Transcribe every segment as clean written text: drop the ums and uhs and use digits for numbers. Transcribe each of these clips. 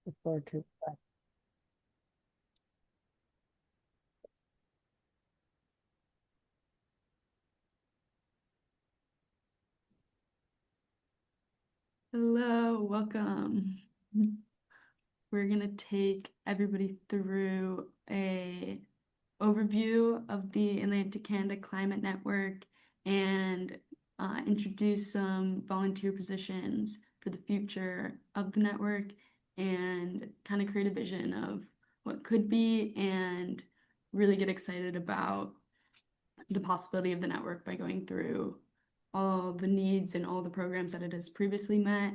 Look forward to it. Bye. Hello, welcome. We're gonna take everybody through a overview of the Atlantic Canada Climate Network and introduce some volunteer positions for the future of the network and kind of create a vision of what could be and really get excited about the possibility of the network by going through all the needs and all the programs that it has previously met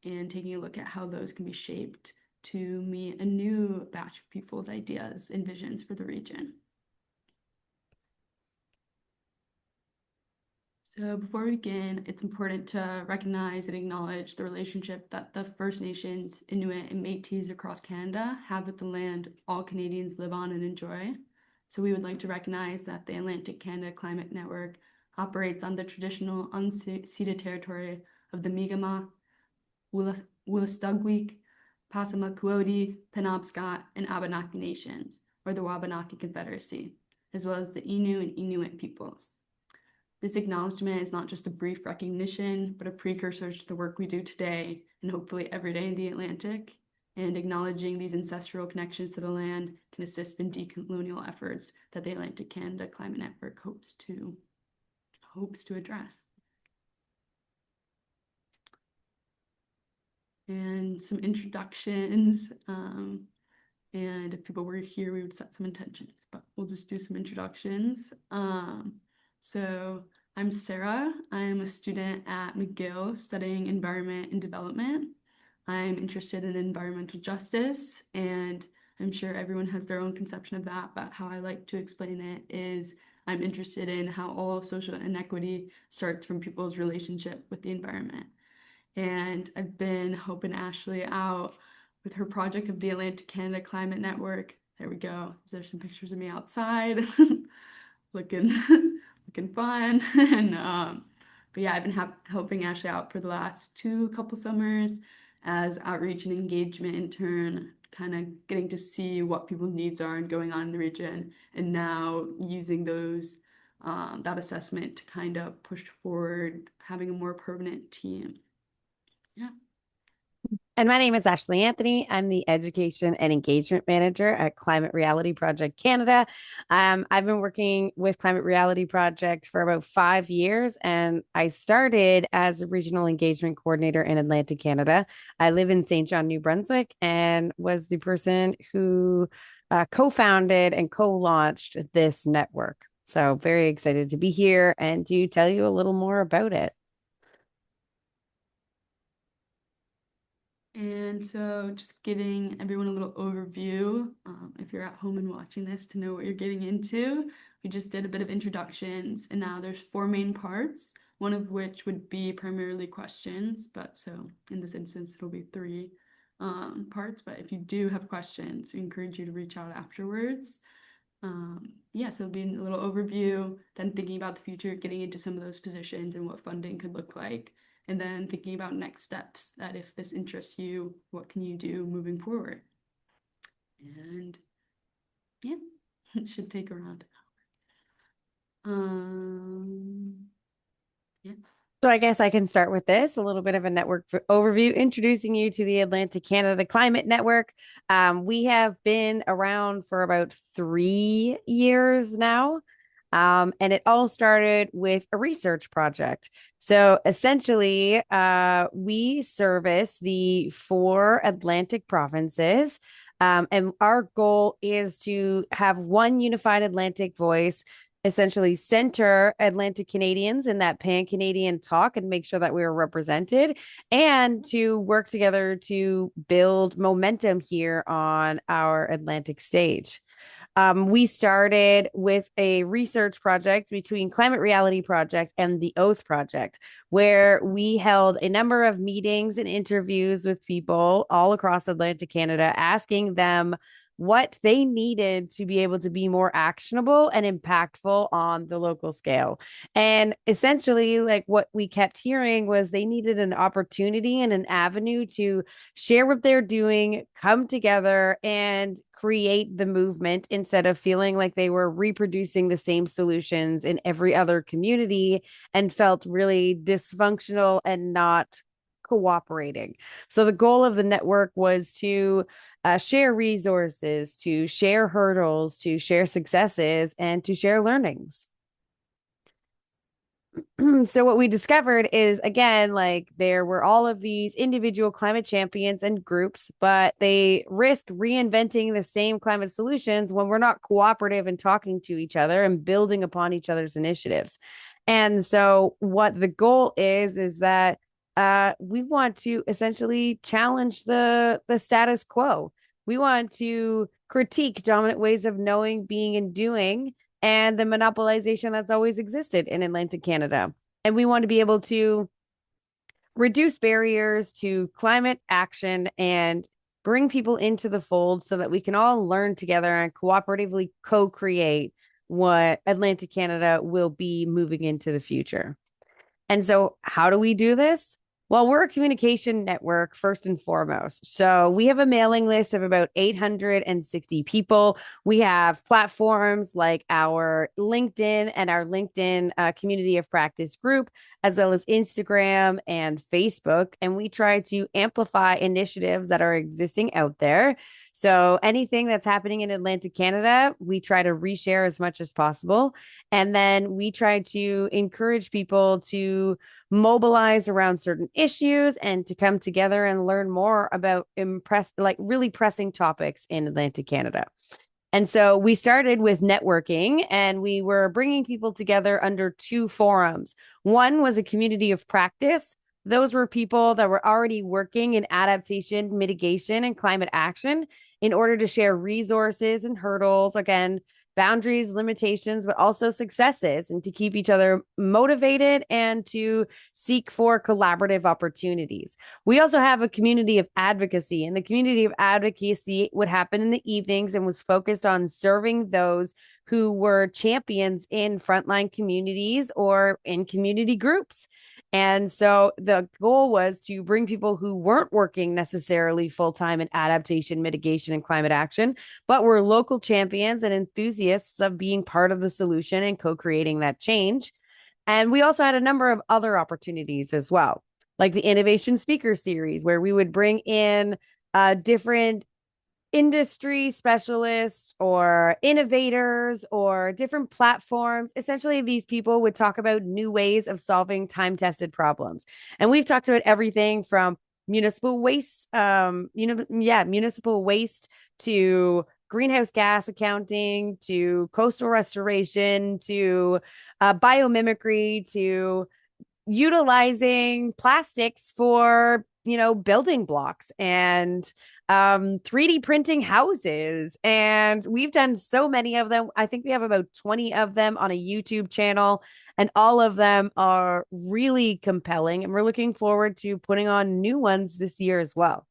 and taking a look at how those can be shaped to meet a new batch of people's ideas and visions for the region. So before we begin, it's important to recognize and acknowledge the relationship that the First Nations, Inuit, and Métis across Canada have with the land all Canadians live on and enjoy. So we would like to recognize that the Atlantic Canada Climate Network operates on the traditional unceded territory of the Mi'kmaq, Wolastoqiyik, Passamaquoddy, Penobscot, and Abenaki nations, or the Wabanaki Confederacy, as well as the Innu and Inuit peoples. This acknowledgement is not just a brief recognition, but a precursor to the work we do today and hopefully every day in the Atlantic. And acknowledging these ancestral connections to the land can assist in decolonial efforts that the Atlantic Canada Climate Network hopes to address. And some introductions. And if people were here, we would set some intentions, but we'll just do some introductions. So I'm Sarah. I'm a student at McGill studying environment and development. I'm interested in environmental justice, and I'm sure everyone has their own conception of that, but how I like to explain it is I'm interested in how all social inequity starts from people's relationship with the environment. And I've been helping Ashley out with her project of the Atlantic Canada Climate Network. There we go. There's some pictures of me outside looking looking fun. And but yeah, I've been helping Ashley out for the last couple summers as outreach and engagement intern, kind of getting to see what people's needs are and going on in the region, and now using those that assessment to kind of push forward having a more permanent team. Yeah. And my name is Ashley Anthony. I'm the Education and Engagement Manager at Climate Reality Project Canada. I've been working with Climate Reality Project for about 5 years, and I started as a Regional Engagement Coordinator in Atlantic Canada. I live in St. John, New Brunswick, and was the person who co-founded and co-launched this network. So very excited to be here and to tell you a little more about it. And so just giving everyone a little overview, if you're at home and watching this to know what you're getting into. We just did a bit of introductions, and now there's four main parts, one of which would be primarily questions, but so in this instance, it'll be three parts. But if you do have questions, we encourage you to reach out afterwards. Yeah, so it'll be a little overview, then thinking about the future, getting into some of those positions and what funding could look like, and then thinking about next steps, that if this interests you, what can you do moving forward? And yeah, it should take around an hour. Yeah. So I guess I can start with this, a little bit of a network overview, introducing you to the Atlantic Canada Climate Network. We have been around for about 3 years now. And it all started with a research project. So essentially, we service the four Atlantic provinces. And our goal is to have one unified Atlantic voice, essentially center Atlantic Canadians in that pan Canadian talk and make sure that we are represented, and to work together to build momentum here on our Atlantic stage. We started with a research project between Climate Reality Project and the Oath Project, where we held a number of meetings and interviews with people all across Atlantic Canada, asking them what they needed to be able to be more actionable and impactful on the local scale. And essentially, like what we kept hearing was they needed an opportunity and an avenue to share what they're doing, come together, and create the movement instead of feeling like they were reproducing the same solutions in every other community and felt really dysfunctional and not cooperating. So the goal of the network was to share resources, to share hurdles, to share successes, and to share learnings. So what we discovered is, again, like there were all of these individual climate champions and groups, but they risk reinventing the same climate solutions when we're not cooperative and talking to each other and building upon each other's initiatives. And so what the goal is that we want to essentially challenge the status quo. We want to critique dominant ways of knowing, being, and doing, and the monopolization that's always existed in Atlantic Canada. And we want to be able to reduce barriers to climate action and bring people into the fold so that we can all learn together and cooperatively co-create what Atlantic Canada will be moving into the future. And so, how do we do this? Well, we're a communication network first and foremost. So, we have a mailing list of about 860 people. We have platforms like our LinkedIn and our LinkedIn community of practice group, as well as Instagram and Facebook. And we try to amplify initiatives that are existing out there. So, anything that's happening in Atlantic Canada, we try to reshare as much as possible. And then we try to encourage people to mobilize around certain issues and to come together and learn more about really pressing topics in Atlantic Canada. And so we started with networking and we were bringing people together under two forums. One was a community of practice. Those were people that were already working in adaptation, mitigation, and climate action in order to share resources and hurdles, again, boundaries, limitations, but also successes, and to keep each other motivated and to seek for collaborative opportunities. We also have a community of advocacy, and the community of advocacy would happen in the evenings and was focused on serving those who were champions in frontline communities or in community groups. And so the goal was to bring people who weren't working necessarily full time in adaptation, mitigation, and climate action, but were local champions and enthusiasts of being part of the solution and co creating that change. And we also had a number of other opportunities as well, like the Innovation Speaker Series, where we would bring in different industry specialists or innovators or different platforms. Essentially, these people would talk about new ways of solving time-tested problems. And we've talked about everything from municipal waste, municipal waste to greenhouse gas accounting to coastal restoration to biomimicry to utilizing plastics for building blocks and 3D printing houses. And we've done so many of them. I think we have about 20 of them on a YouTube channel, and all of them are really compelling. And we're looking forward to putting on new ones this year as well.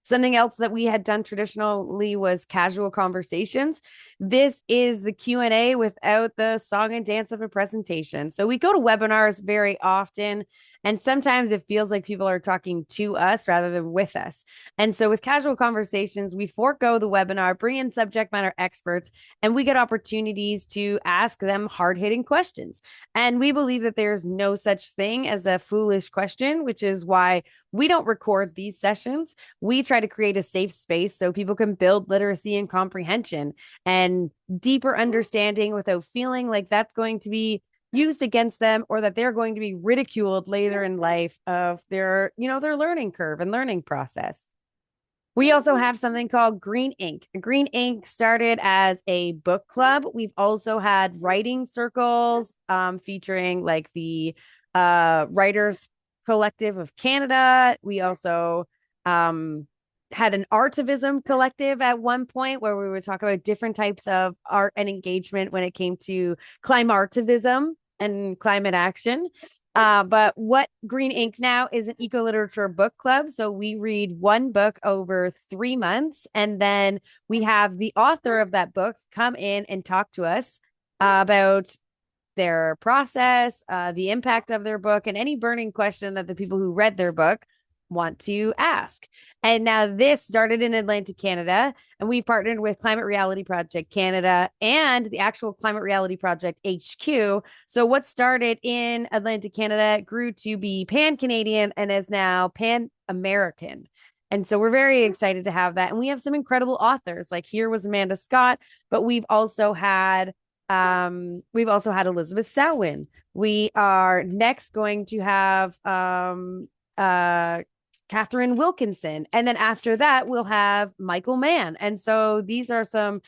Something else that we had done traditionally was casual conversations. This is the Q&A without the song and dance of a presentation. So we go to webinars very often, and sometimes it feels like people are talking to us rather than with us. And so with casual conversations, we forego the webinar, bring in subject matter experts, and we get opportunities to ask them hard-hitting questions. And we believe that there's no such thing as a foolish question, which is why we don't record these sessions. We try to create a safe space so people can build literacy and comprehension and deeper understanding without feeling like that's going to be used against them or that they're going to be ridiculed later in life of their learning curve and learning process. We also have something called Green Ink. Green Ink started as a book club. We've also had writing circles featuring like the Writers Collective of Canada. We also had an artivism collective at one point where we would talk about different types of art and engagement when it came to climartivism and climate action. But what Green Ink now is an eco literature book club. So we read one book over 3 months, and then we have the author of that book come in and talk to us about their process, the impact of their book, and any burning question that the people who read their book want to ask. And now this started in Atlantic Canada, and we've partnered with Climate Reality Project Canada and the actual Climate Reality Project HQ. So what started in Atlantic Canada grew to be pan-Canadian and is now pan-American. And so we're very excited to have that. And we have some incredible authors. Like here was Amanda Scott, but we've also had Elizabeth Selwyn. We are next going to have Catherine Wilkinson. And then after that, we'll have Michael Mann. And so these are some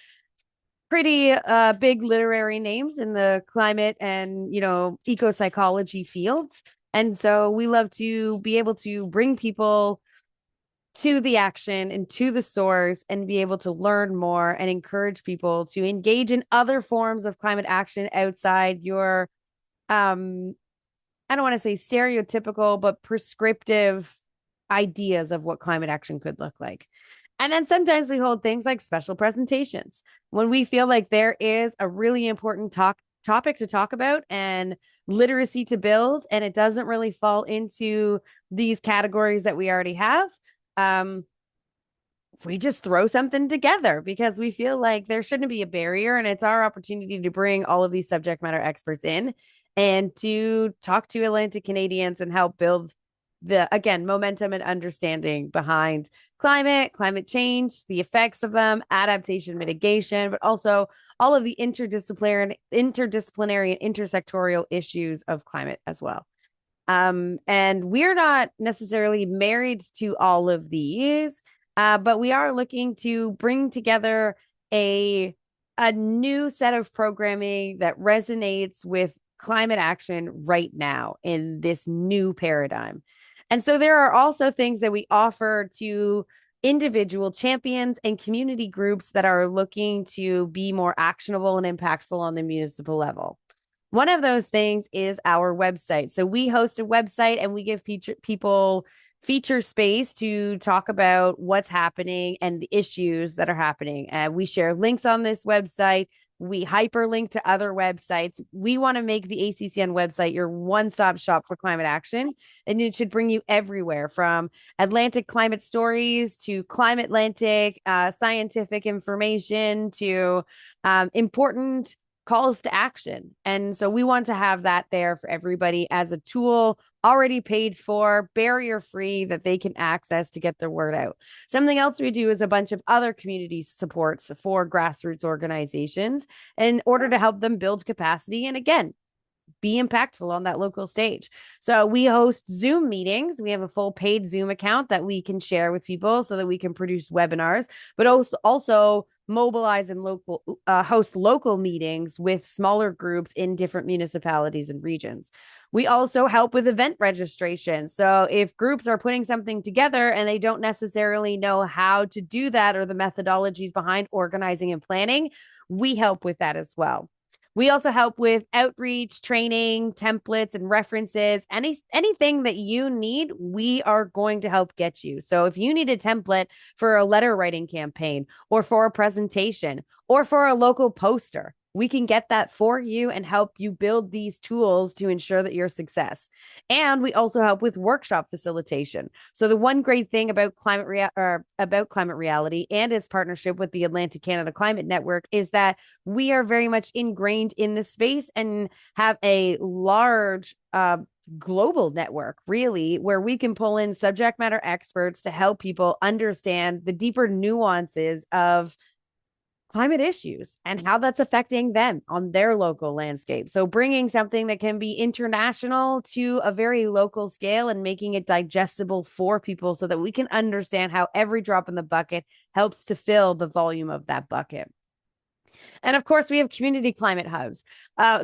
pretty big literary names in the climate and, eco psychology fields. And so we love to be able to bring people to the action and to the source and be able to learn more and encourage people to engage in other forms of climate action outside your I don't want to say stereotypical, but prescriptive ideas of what climate action could look like. And then sometimes we hold things like special presentations when we feel like there is a really important topic to talk about and literacy to build, and it doesn't really fall into these categories that we already have. We just throw something together because we feel like there shouldn't be a barrier, and it's our opportunity to bring all of these subject matter experts in and to talk to Atlantic Canadians and help build the, again, momentum and understanding behind climate change, the effects of them, adaptation, mitigation, but also all of the interdisciplinary and intersectorial issues of climate as well. And we're not necessarily married to all of these, but we are looking to bring together a new set of programming that resonates with climate action right now in this new paradigm. And so there are also things that we offer to individual champions and community groups that are looking to be more actionable and impactful on the municipal level. One of those things is our website. So we host a website and we give people feature space to talk about what's happening and the issues that are happening. We share links on this website. We hyperlink to other websites. We want to make the ACCN website your one-stop shop for climate action, and it should bring you everywhere from Atlantic climate stories to Climate Atlantic, scientific information to important calls to action. And so we want to have that there for everybody as a tool already paid for, barrier free, that they can access to get their word out. Something else we do is a bunch of other community supports for grassroots organizations in order to help them build capacity and, again, be impactful on that local stage. So we host Zoom meetings. We have a full paid Zoom account that we can share with people so that we can produce webinars, but also mobilize and host local meetings with smaller groups in different municipalities and regions. We also help with event registration. So if groups are putting something together and they don't necessarily know how to do that or the methodologies behind organizing and planning, we help with that as well. We also help with outreach, training, templates, and references. Anything that you need, we are going to help get you. So if you need a template for a letter writing campaign or for a presentation or for a local poster, we can get that for you and help you build these tools to ensure that your success. And we also help with workshop facilitation. So the one great thing about Climate Reality and its partnership with the Atlantic Canada Climate Network is that we are very much ingrained in this space and have a large global network, really, where we can pull in subject matter experts to help people understand the deeper nuances of climate issues and how that's affecting them on their local landscape. So bringing something that can be international to a very local scale and making it digestible for people so that we can understand how every drop in the bucket helps to fill the volume of that bucket. And of course, we have community climate hubs.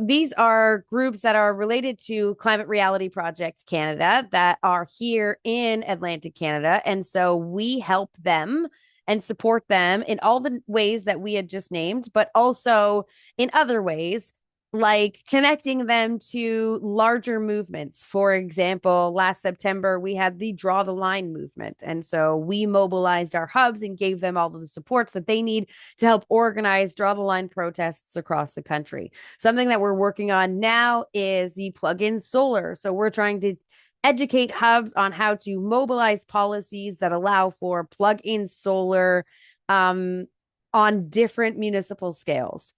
These are groups that are related to Climate Reality Project Canada that are here in Atlantic Canada. And so we help them and support them in all the ways that we had just named, but also in other ways like connecting them to larger movements. For example, last September, we had the Draw the Line movement. And so we mobilized our hubs and gave them all of the supports that they need to help organize Draw the Line protests across the country. Something that we're working on now is the plug-in solar. So we're trying to educate hubs on how to mobilize policies that allow for plug-in solar on different municipal scales.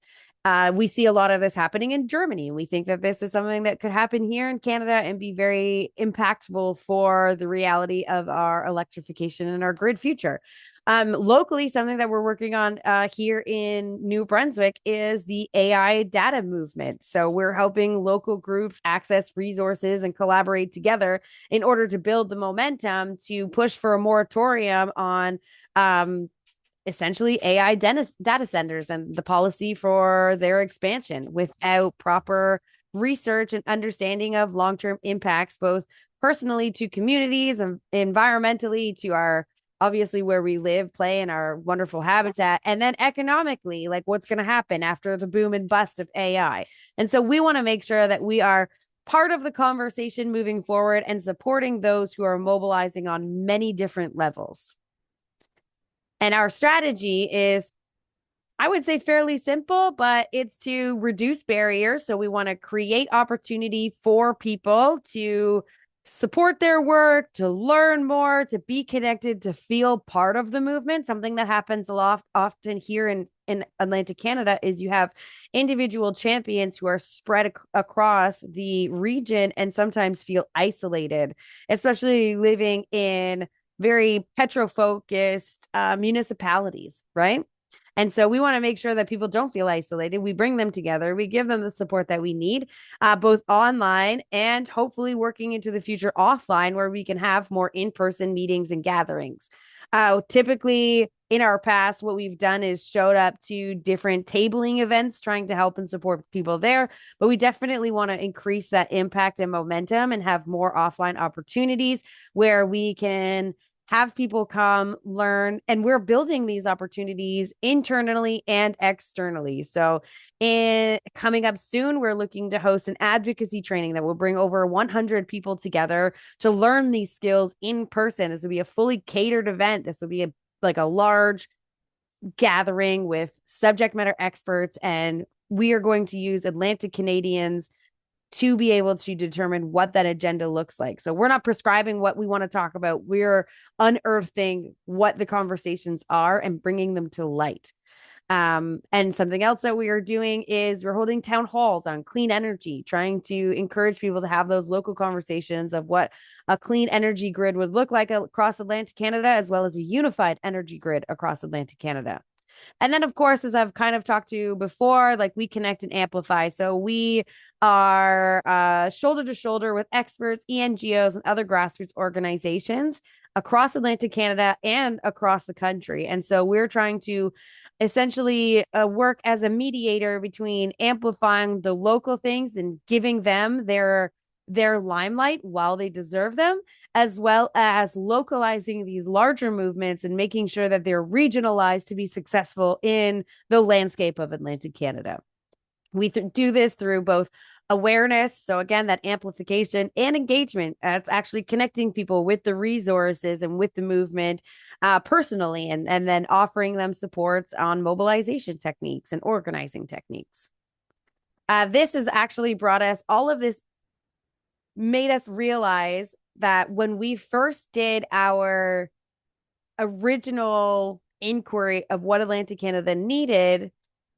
We see a lot of this happening in Germany. We think that this is something that could happen here in Canada and be very impactful for the reality of our electrification and our grid future. Locally, something that we're working on here in New Brunswick is the AI data movement. So we're helping local groups access resources and collaborate together in order to build the momentum to push for a moratorium on essentially AI data centers and the policy for their expansion without proper research and understanding of long-term impacts, both personally to communities and environmentally to our obviously where we live, play, in our wonderful habitat, and then economically, like what's going to happen after the boom and bust of AI. And so we want to make sure that we are part of the conversation moving forward and supporting those who are mobilizing on many different levels. And our strategy is, I would say, fairly simple, but it's to reduce barriers. So we want to create opportunity for people to support their work, to learn more, to be connected, to feel part of the movement. Something that happens a lot often here in Atlantic Canada is you have individual champions who are spread across the region and sometimes feel isolated, especially living in very petro-focused municipalities, right? And so we want to make sure that people don't feel isolated. We bring them together. We give them the support that we need, both online and hopefully working into the future offline, where we can have more in-person meetings and gatherings. Typically, in our past, what we've done is showed up to different tabling events, trying to help and support people there. But we definitely want to increase that impact and momentum and have more offline opportunities where we can have people come learn, and we're building these opportunities internally and externally. So coming up soon, we're looking to host an advocacy training that will bring over 100 people together to learn these skills in person. This will be a fully catered event. This will be like a large gathering with subject matter experts, and we are going to use Atlantic Canadians to be able to determine what that agenda looks like. So we're not prescribing what we want to talk about. We're unearthing what the conversations are and bringing them to light. And something else that we are doing is we're holding town halls on clean energy, trying to encourage people to have those local conversations of what a clean energy grid would look like across Atlantic Canada, as well as a unified energy grid across Atlantic Canada. And then, of course, as I've kind of talked to before, like we connect and amplify. So we are shoulder to shoulder with experts, ENGOs, and other grassroots organizations across Atlantic Canada and across the country. And so we're trying to essentially work as a mediator between amplifying the local things and giving them their limelight while they deserve them, as well as localizing these larger movements and making sure that they're regionalized to be successful in the landscape of Atlantic Canada. We do this through both awareness, so again, that amplification, and engagement. It's actually connecting people with the resources and with the movement personally, and then offering them supports on mobilization techniques and organizing techniques. This has actually brought us, all of this made us realize that when we first did our original inquiry of what Atlantic Canada needed,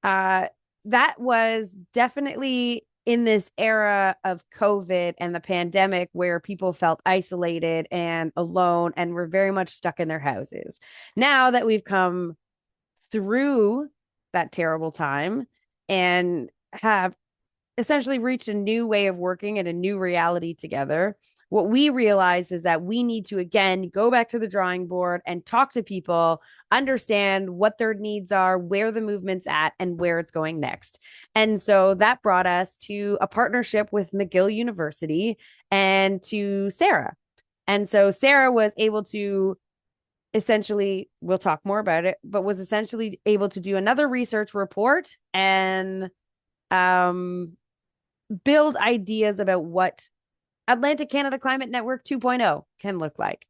that was definitely in this era of COVID and the pandemic, where people felt isolated and alone and were very much stuck in their houses. Now that we've come through that terrible time and have essentially reached a new way of working and a new reality together, what we realized is that we need to, again, go back to the drawing board and talk to people, understand what their needs are, where the movement's at, and where it's going next. And so that brought us to a partnership with McGill University and to Sarah. And so Sarah was able to essentially, we'll talk more about it, but was essentially able to do another research report and build ideas about what Atlantic Canada Climate Network 2.0 can look like.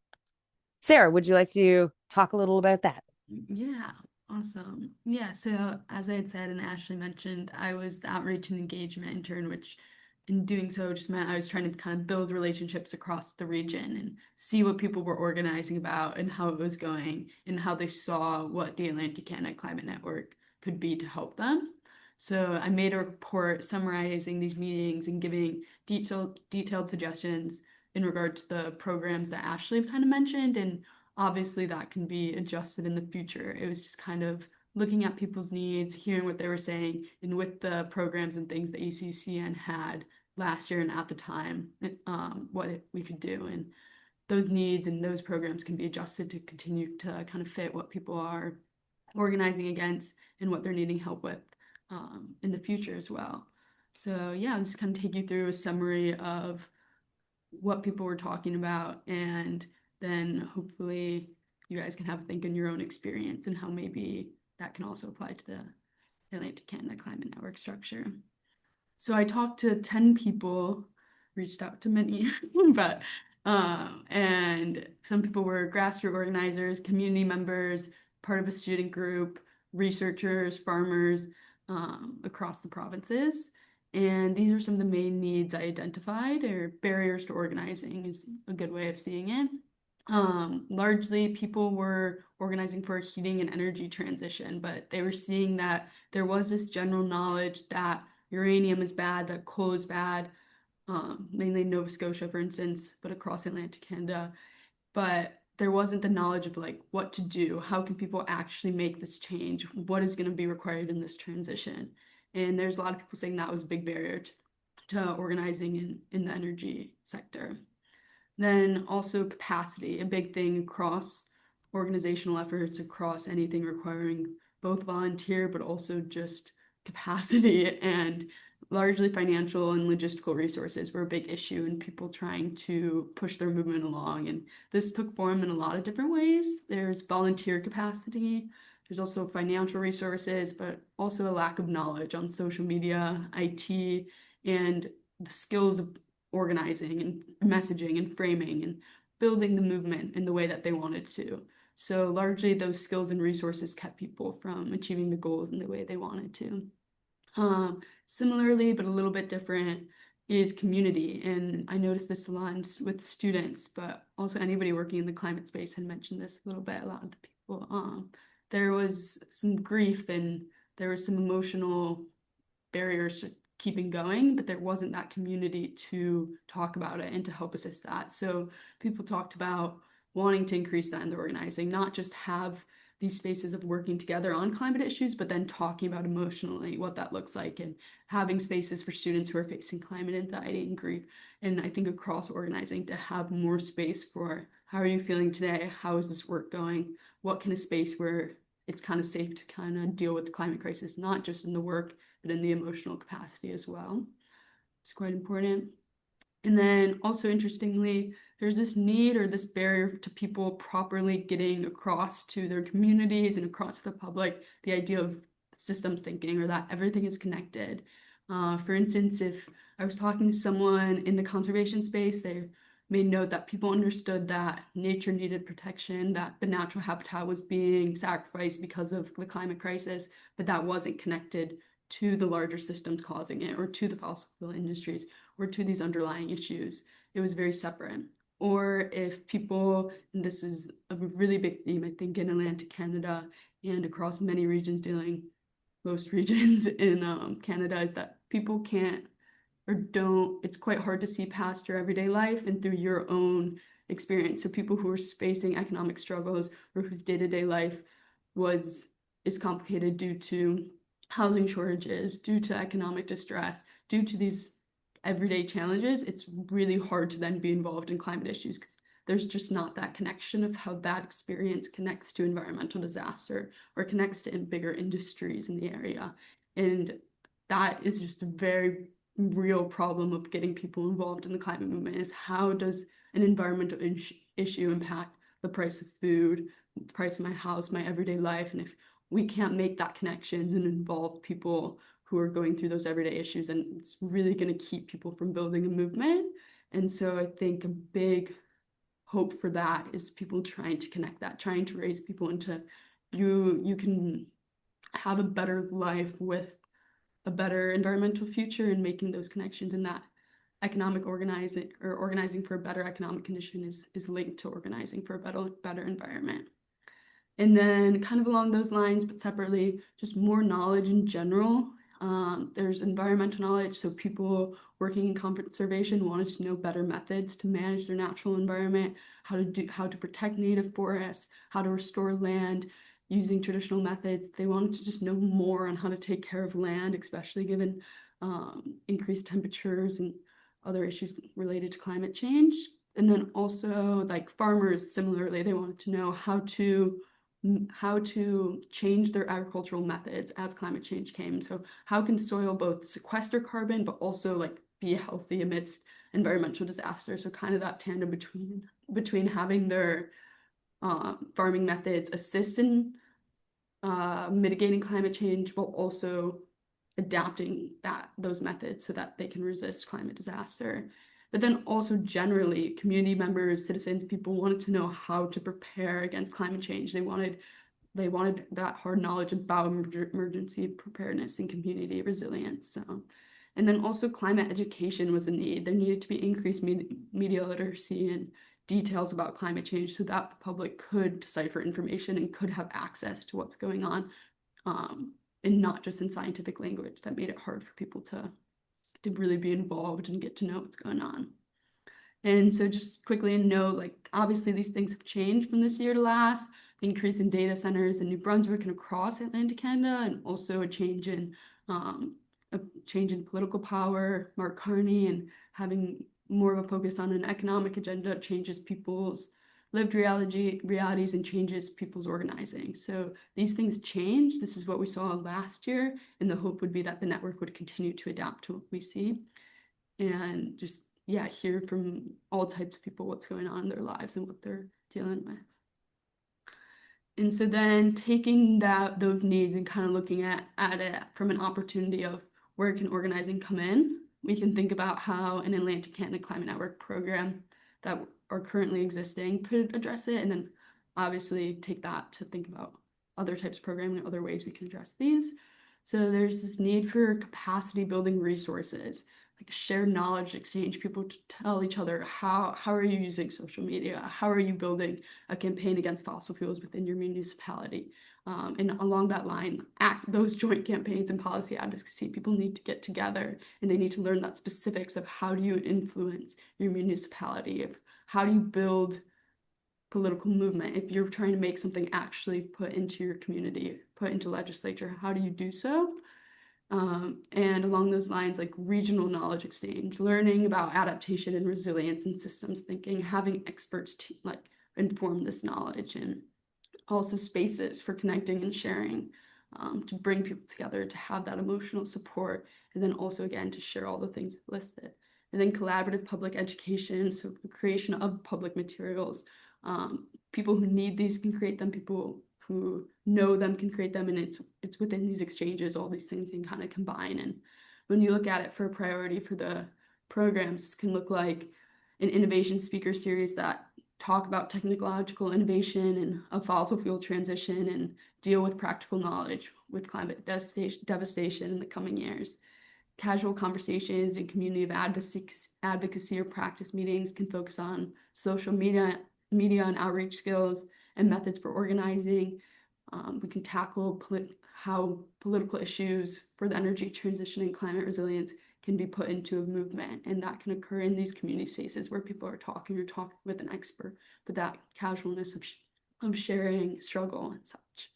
Sarah, would you like to talk a little about that? Yeah, awesome. Yeah, so as I had said and Ashley mentioned, I was the outreach and engagement intern, which in doing so just meant I was trying to kind of build relationships across the region and see what people were organizing about and how it was going and how they saw what the Atlantic Canada Climate Network could be to help them. So I made a report summarizing these meetings and giving detailed suggestions in regard to the programs that Ashley kind of mentioned, and obviously that can be adjusted in the future. It was just kind of looking at people's needs, hearing what they were saying, and with the programs and things that ACCN had last year and at the time, what we could do. And those needs and those programs can be adjusted to continue to kind of fit what people are organizing against and what they're needing help with in the future as well. So yeah, I'll just kind of take you through a summary of what people were talking about, and then hopefully you guys can have a think in your own experience and how maybe that can also apply to the Atlantic Canada Climate Network structure. So I talked to 10 people, reached out to many, but and some people were grassroots organizers, community members, part of a student group, researchers, farmers across the provinces. And these are some of the main needs I identified, or barriers to organizing is a good way of seeing it. Largely, people were organizing for a heating and energy transition, but they were seeing that there was this general knowledge that uranium is bad, that coal is bad, mainly in Nova Scotia, for instance, but across Atlantic Canada. But there wasn't the knowledge of like what to do. How can people actually make this change? What is going to be required in this transition? And there's a lot of people saying that was a big barrier to organizing in the energy sector. Then also capacity, a big thing across organizational efforts, across anything requiring both volunteer but also just capacity, and largely financial and logistical resources were a big issue in people trying to push their movement along. And this took form in a lot of different ways. There's volunteer capacity, there's also financial resources, but also a lack of knowledge on social media, IT, and the skills of organizing and messaging and framing and building the movement in the way that they wanted to. So largely those skills and resources kept people from achieving the goals in the way they wanted to. Similarly, but a little bit different, is community. And I noticed this a lot with students, but also anybody working in the climate space had mentioned this a little bit, a lot of the people. There was some grief and there was some emotional barriers to keeping going, but there wasn't that community to talk about it and to help assist that. So people talked about wanting to increase that in the organizing, not just have these spaces of working together on climate issues, but then talking about emotionally what that looks like, and having spaces for students who are facing climate anxiety and grief. And I think across organizing to have more space for how are you feeling today? How is this work going? What can a space where it's kind of safe to kind of deal with the climate crisis, not just in the work, but in the emotional capacity as well. It's quite important. And then also interestingly, there's this need or this barrier to people properly getting across to their communities and across the public the idea of systems thinking, or that everything is connected. For instance, if I was talking to someone in the conservation space, they made note that people understood that nature needed protection, that the natural habitat was being sacrificed because of the climate crisis, but that wasn't connected to the larger systems causing it, or to the fossil fuel industries, or to these underlying issues. It was very separate. Or if people, and this is a really big theme, I think, in Atlantic Canada and across many regions, dealing most regions in Canada, is that people can't or don't, it's quite hard to see past your everyday life and through your own experience. So people who are facing economic struggles or whose day-to-day life is complicated due to housing shortages, due to economic distress, due to these everyday challenges, it's really hard to then be involved in climate issues because there's just not that connection of how that experience connects to environmental disaster or connects to bigger industries in the area. And that is just a very real problem of getting people involved in the climate movement, is how does an environmental issue impact the price of food, the price of my house, my everyday life. And if we can't make that connections and involve people who are going through those everyday issues, and it's really going to keep people from building a movement. And so I think a big hope for that is people trying to connect that, trying to raise people into you can have a better life with a better environmental future, and making those connections, and that economic organizing or organizing for a better economic condition is linked to organizing for a better environment. And then kind of along those lines, but separately, just more knowledge in general. There's environmental knowledge, so people working in conservation wanted to know better methods to manage their natural environment, how to protect native forests, how to restore land using traditional methods. They wanted to just know more on how to take care of land, especially given increased temperatures and other issues related to climate change. And then also, like farmers, similarly, they wanted to know how to change their agricultural methods as climate change came. So how can soil both sequester carbon, but also like be healthy amidst environmental disaster? So kind of that tandem between having their farming methods assist in mitigating climate change, while also adapting those methods so that they can resist climate disaster. But then also generally, community members, citizens, people wanted to know how to prepare against climate change. They wanted that hard knowledge about emergency preparedness and community resilience. So, and then also climate education was a need. There needed to be increased media literacy and details about climate change so that the public could decipher information and could have access to what's going on, and not just in scientific language that made it hard for people to really be involved and get to know what's going on. And so just quickly note, like obviously these things have changed from this year to last. The increase in data centers in New Brunswick and across Atlantic Canada, and also a change in political power. Mark Carney and having more of a focus on an economic agenda changes people's lived realities and changes people's organizing. So these things change. This is what we saw last year, and the hope would be that the network would continue to adapt to what we see, and just hear from all types of people what's going on in their lives and what they're dealing with. And so then taking those needs and kind of looking at it from an opportunity of where can organizing come in, we can think about how an Atlantic Canada Climate Network program that are currently existing could address it, and then obviously take that to think about other types of programming and other ways we can address these. So there's this need for capacity building resources, like shared knowledge exchange, people to tell each other how are you using social media, how are you building a campaign against fossil fuels within your municipality. And along that line, those joint campaigns and policy advocacy, people need to get together and they need to learn that specifics of how do you influence your municipality, of how do you build political movement. If you're trying to make something actually put into your community, put into legislature, how do you do so? And along those lines, like regional knowledge exchange, learning about adaptation and resilience and systems thinking, having experts inform this knowledge, and also spaces for connecting and sharing, to bring people together, to have that emotional support, and then also again to share all the things listed. And then collaborative public education, so the creation of public materials. People who need these can create them, people who know them can create them, and it's within these exchanges, all these things can kind of combine. And when you look at it for a priority for the programs, this can look like an innovation speaker series that talk about technological innovation and a fossil fuel transition and deal with practical knowledge with climate devastation in the coming years. Casual conversations and community of advocacy or practice meetings can focus on social media and outreach skills and methods for organizing. We can tackle how political issues for the energy transition and climate resilience can be put into a movement, and that can occur in these community spaces where people are talking with an expert, but that casualness of sharing struggle and such.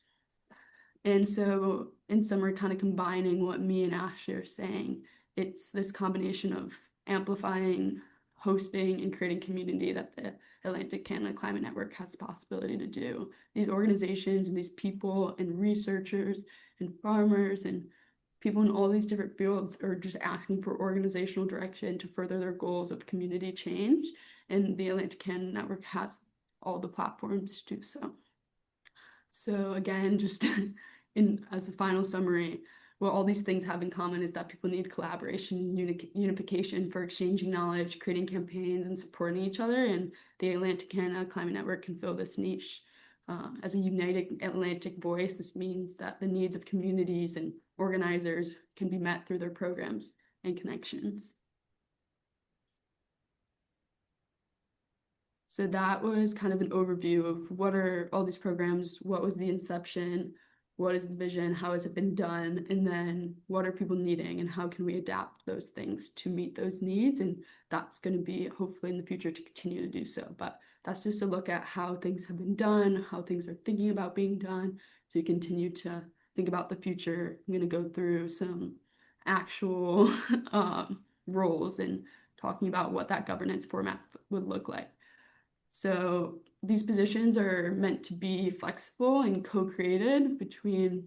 And so in summary, kind of combining what me and Ashley are saying, it's this combination of amplifying, hosting, and creating community that the Atlantic Canada Climate Network has the possibility to do. These organizations and these people and researchers and farmers and people in all these different fields are just asking for organizational direction to further their goals of community change. And the Atlantic Canada Network has all the platforms to do so. So again, just as a final summary, what all these things have in common is that people need collaboration and unification for exchanging knowledge, creating campaigns, and supporting each other. And the Atlantic Canada Climate Network can fill this niche. As a united Atlantic voice, this means that the needs of communities and organizers can be met through their programs and connections. So that was kind of an overview of what are all these programs, what was the inception, what is the vision, how has it been done, and then what are people needing and how can we adapt those things to meet those needs. And that's going to be hopefully in the future to continue to do so. But that's just a look at how things have been done, how things are thinking about being done. So you continue to think about the future. I'm going to go through some actual roles and talking about what that governance format would look like. So these positions are meant to be flexible and co-created between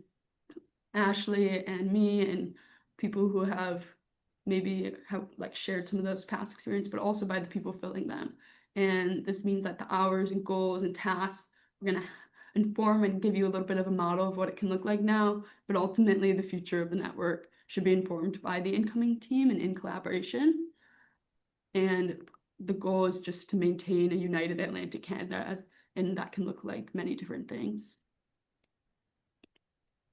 Ashley and me and people who have maybe have like shared some of those past experience, but also by the people filling them. And this means that the hours and goals and tasks we're gonna inform and give you a little bit of a model of what it can look like now, but ultimately the future of the network should be informed by the incoming team and in collaboration. And the goal is just to maintain a united Atlantic Canada, and that can look like many different things.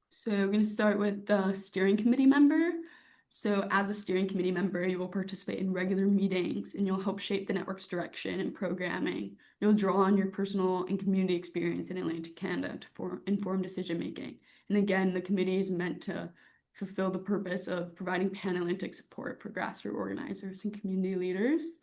So we're going to start with the steering committee member. So as a steering committee member, you will participate in regular meetings and you'll help shape the network's direction and programming. You'll draw on your personal and community experience in Atlantic Canada to inform decision making. And again, the committee is meant to fulfill the purpose of providing pan-Atlantic support for grassroots organizers and community leaders.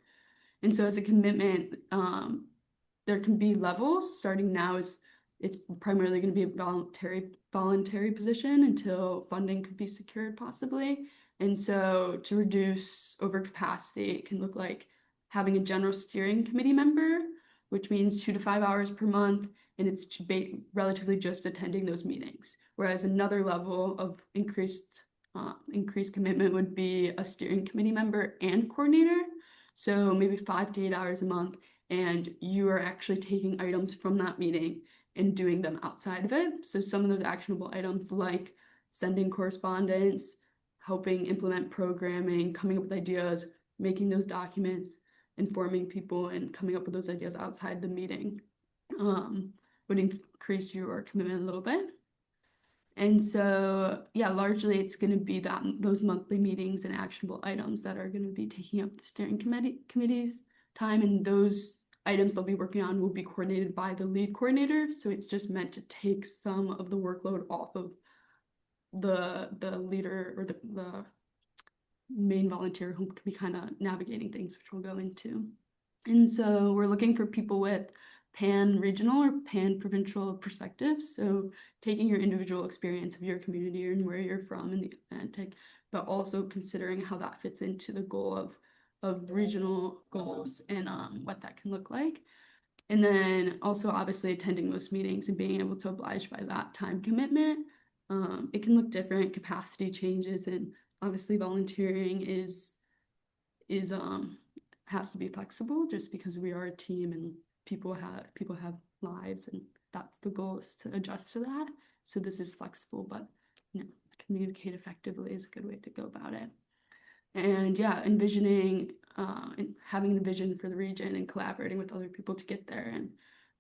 And so as a commitment, there can be levels. Starting now it's primarily going to be a voluntary position until funding could be secured possibly. And so to reduce overcapacity, it can look like having a general steering committee member, which means 2 to 5 hours per month, and it's relatively just attending those meetings. Whereas another level of increased commitment would be a steering committee member and coordinator. So maybe 5 to 8 hours a month, and you are actually taking items from that meeting and doing them outside of it. So some of those actionable items like sending correspondence, helping implement programming, coming up with ideas, making those documents, informing people, and coming up with those ideas outside the meeting would increase your commitment a little bit. And so, yeah, largely it's going to be those monthly meetings and actionable items that are going to be taking up the steering committee's time, and those items they'll be working on will be coordinated by the lead coordinator. So it's just meant to take some of the workload off of the leader or the main volunteer who could be kind of navigating things, which we'll go into. And so we're looking for people with pan-regional or pan-provincial perspectives. So taking your individual experience of your community and where you're from in the Atlantic, but also considering how that fits into the goal of regional goals and what that can look like. And then also obviously attending most meetings and being able to oblige by that time commitment. It can look different, capacity changes, and obviously volunteering has to be flexible just because we are a team and people have lives, and that's the goal, is to adjust to that. So this is flexible, but communicate effectively is a good way to go about it. And yeah, envisioning and having a vision for the region and collaborating with other people to get there. And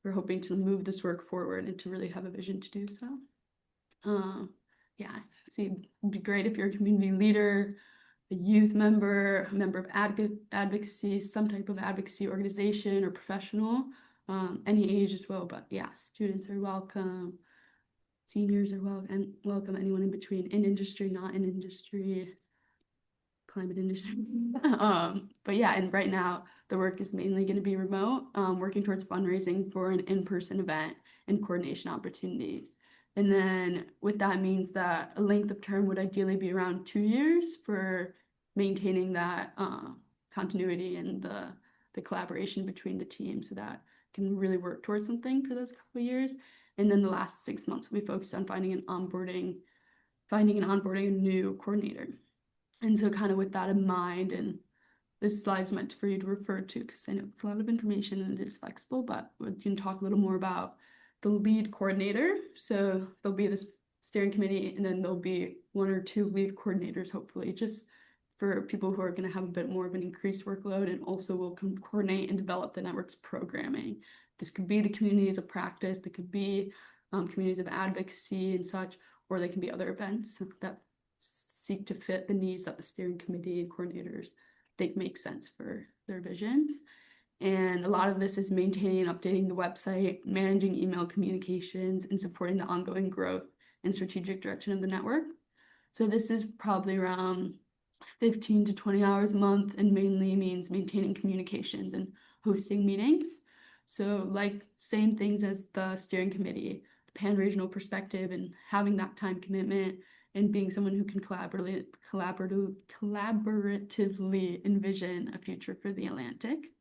we're hoping to move this work forward and to really have a vision to do so. Yeah, see, it'd be great if you're a community leader, a youth member, a member of advocacy, some type of advocacy organization or professional, any age as well. But yeah, students are welcome, seniors are welcome, anyone in between, in industry, not in industry, climate industry. But yeah, and right now the work is mainly going to be remote, working towards fundraising for an in-person event and coordination opportunities. And then what that means that a length of term would ideally be around 2 years for maintaining that continuity and the collaboration between the teams, so that can really work towards something for those couple of years. And then the last 6 months we focused on finding and onboarding a new coordinator. And so kind of with that in mind, and this slide's meant for you to refer to because I know it's a lot of information and it is flexible, but we can talk a little more about the lead coordinator. So there'll be this steering committee, and then there'll be 1 or 2 lead coordinators, hopefully, just for people who are going to have a bit more of an increased workload, and also will coordinate and develop the network's programming. This could be the communities of practice, that could be communities of advocacy and such, or they can be other events that seek to fit the needs that the steering committee and coordinators think make sense for their visions. And a lot of this is maintaining and updating the website, managing email communications, and supporting the ongoing growth and strategic direction of the network. So this is probably around 15 to 20 hours a month, and mainly means maintaining communications and hosting meetings. So like same things as the steering committee, the pan-regional perspective, and having that time commitment, and being someone who can collaboratively envision a future for the Atlantic,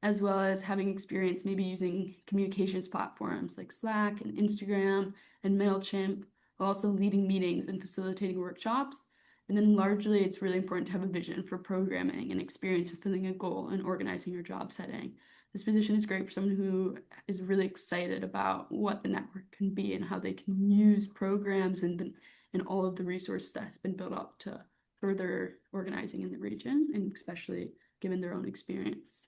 as well as having experience maybe using communications platforms like Slack and Instagram and MailChimp, while also leading meetings and facilitating workshops. And then largely, it's really important to have a vision for programming and experience fulfilling a goal and organizing your job setting. This position is great for someone who is really excited about what the network can be and how they can use programs and all of the resources that has been built up to further organizing in the region, and especially given their own experience.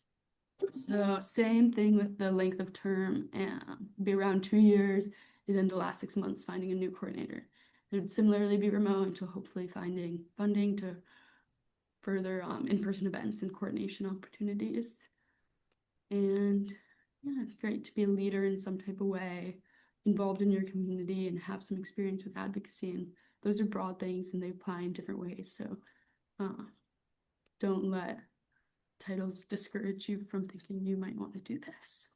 So same thing with the length of term, and be around 2 years, and then the last 6 months finding a new coordinator. It would similarly be remote until hopefully finding funding to further in-person events and coordination opportunities. And yeah, it's great to be a leader in some type of way, involved in your community, and have some experience with advocacy. And those are broad things, and they apply in different ways. So don't let titles discourage you from thinking you might want to do this.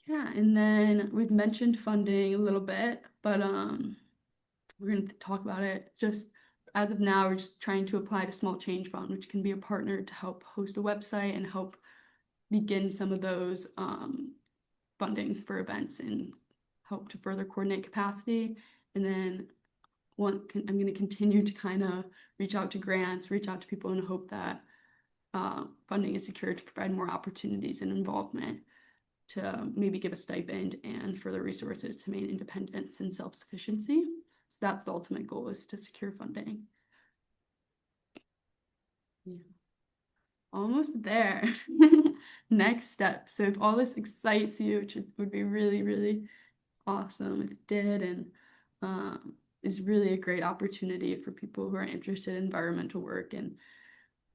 Yeah, and then we've mentioned funding a little bit, but we're going to talk about it. Just as of now, we're just trying to apply to Small Change Fund, which can be a partner to help host a website and help begin some of those funding for events and help to further coordinate capacity. And then I'm going to continue to kind of reach out to grants, reach out to people, and hope that funding is secured to provide more opportunities and involvement, to maybe give a stipend and further resources to maintain independence and self-sufficiency. So that's the ultimate goal, is to secure funding. Yeah. Almost there. Next step. So if all this excites you, which would be really, really awesome if it did, and is really a great opportunity for people who are interested in environmental work and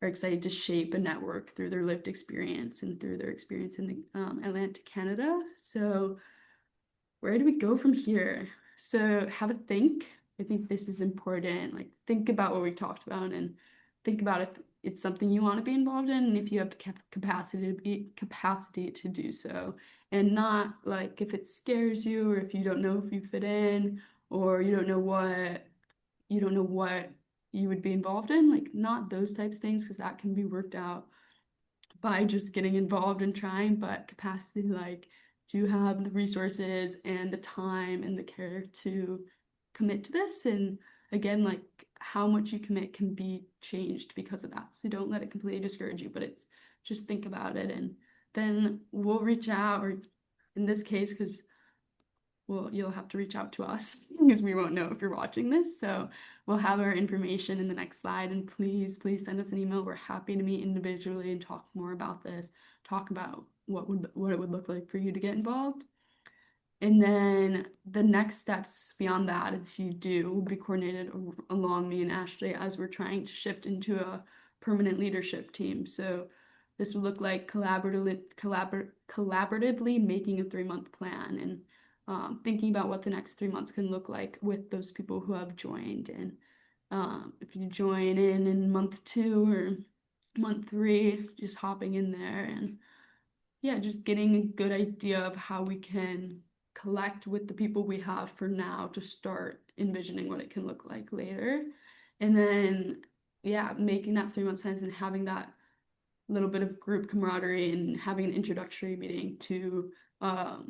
are excited to shape a network through their lived experience and through their experience in the Atlantic Canada. So where do we go from here? So have a think. I think this is important. Like, think about what we talked about, and think about if it's something you want to be involved in, and if you have the capacity to do so, and not like if it scares you, or if you don't know if you fit in, or you don't know what you would be involved in, like not those types of things, because that can be worked out by just getting involved and trying. But capacity, like, do you have the resources and the time and the care to commit to this? And again, like, how much you commit can be changed because of that. So don't let it completely discourage you, but it's just think about it, and then we'll reach out, or in this case, because well, you'll have to reach out to us because we won't know if you're watching this. So we'll have our information in the next slide, and please send us an email. We're happy to meet individually and talk more about this, talk about what it would look like for you to get involved. And then the next steps beyond that, if you do, will be coordinated along me and Ashley as we're trying to shift into a permanent leadership team. So this would look like collaboratively making a 3-month plan, and thinking about what the next 3 months can look like with those people who have joined. And if you join in month 2 or month 3, just hopping in there, and yeah, just getting a good idea of how we can collect with the people we have for now to start envisioning what it can look like later. And then, yeah, making that 3 month plans and having that little bit of group camaraderie, and having an introductory meeting to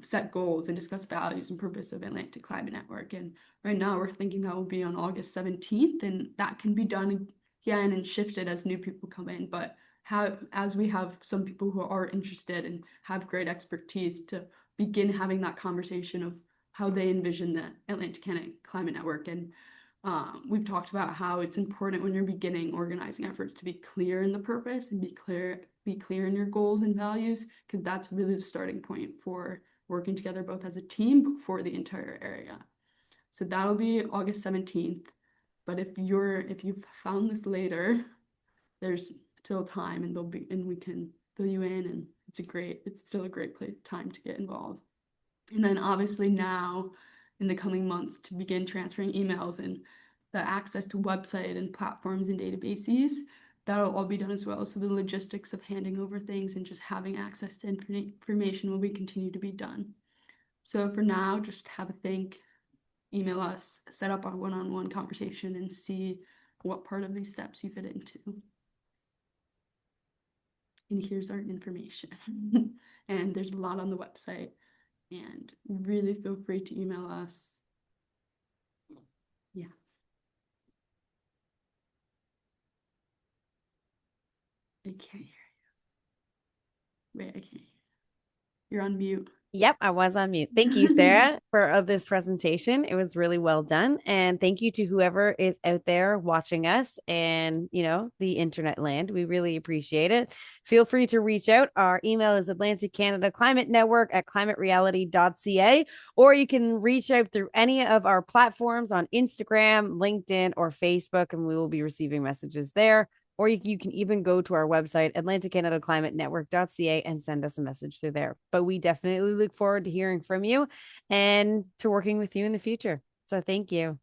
set goals and discuss values and purpose of Atlantic Climate Network. And right now we're thinking that will be on August 17th, and that can be done again and shifted as new people come in. But as we have some people who are interested and have great expertise, to begin having that conversation of how they envision the Atlantic Canada Climate Network. And we've talked about how it's important when you're beginning organizing efforts to be clear in the purpose and be clear in your goals and values, because that's really the starting point for working together both as a team but for the entire area. So that'll be August 17th. But if you've found this later, there's still time, and we can fill you in, and it's still a great time to get involved. And then obviously now in the coming months to begin transferring emails and the access to website and platforms and databases, that'll all be done as well. So the logistics of handing over things and just having access to information will continue to be done. So for now, just have a think, email us, set up our one-on-one conversation, and see what part of these steps you fit into. And here's our information. And there's a lot on the website. And really feel free to email us. Yeah. I can't hear you. Wait, I can't. You're on mute. Yep, I was on mute. Thank you, Sarah, for this presentation. It was really well done. And thank you to whoever is out there watching us and, the internet land. We really appreciate it. Feel free to reach out. Our email is Atlantic Canada Climate Network at climatereality.ca, or you can reach out through any of our platforms on Instagram, LinkedIn, or Facebook, and we will be receiving messages there. Or you can even go to our website, atlanticcanadaclimatenetwork.ca, and send us a message through there. But we definitely look forward to hearing from you and to working with you in the future. So thank you.